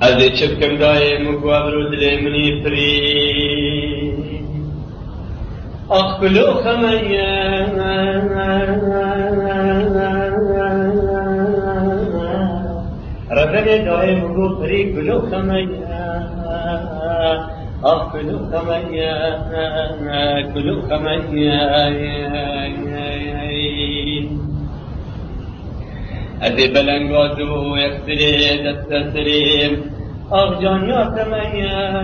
از چپکم دایم گوابرو دل منی پری آخ کلو خمیا رفل دایم گو پری کلو خمیا آخ کلو خمیا کلو خمیا از بلنگازو یکسری دست سریم آخ جانیا تمیا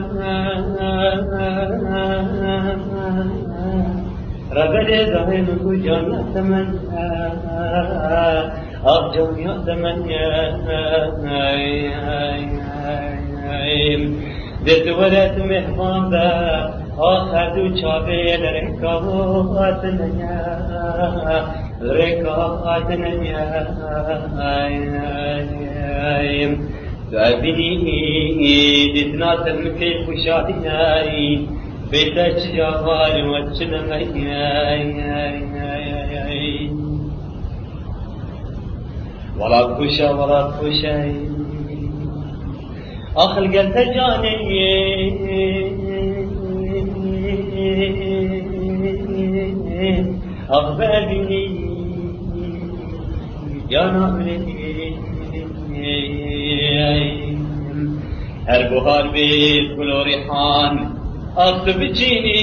ربل دایم گو جانیا تمیا آخ جانیا تمیا دت ولد مهمان با آخر دو چاوه لرکات نیا رکات نیا دابینی دتنا تمکی خوشایی بیتش جوال وچن نیا ولا خوشا ولا خوشای آخر قلت جاني أخبرني جاني هر بهار بيت كل ريحان أصب جيني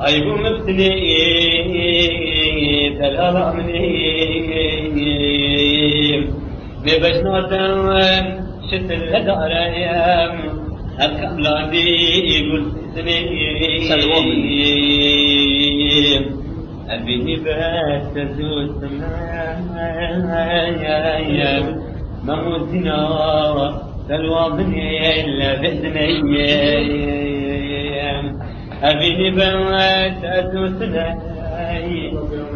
أيبو مفتني دلال أمني ببجناتم شتل هداريم أكم لاندي يقول سنين أبيني بس تزوج سمايا مموتنا سلوى مني إلا بإذني أبيني بس تزوج سمايا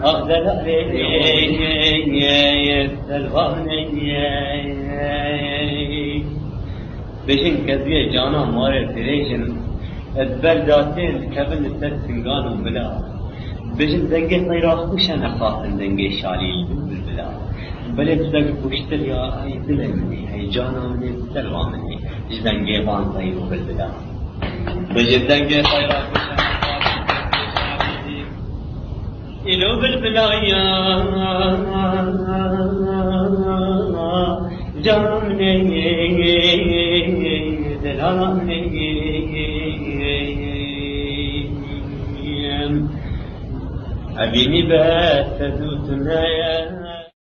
أخذل عليك سلواني بشن كذبية جانا ماري تريشن ادبر داتين كبن السر سنگان بلا بشن دنگه طيراخ وشن أخاطن دنگه شالي بالبلا بلي بسك بوشتر يا أي دلي مني أي جانا مني سلوان مني جدنگه بان طيرو بالبلا بشن دنگه طيراخ وشن إلو بالبلايا جاني دلاني أبيني بس تدوتنا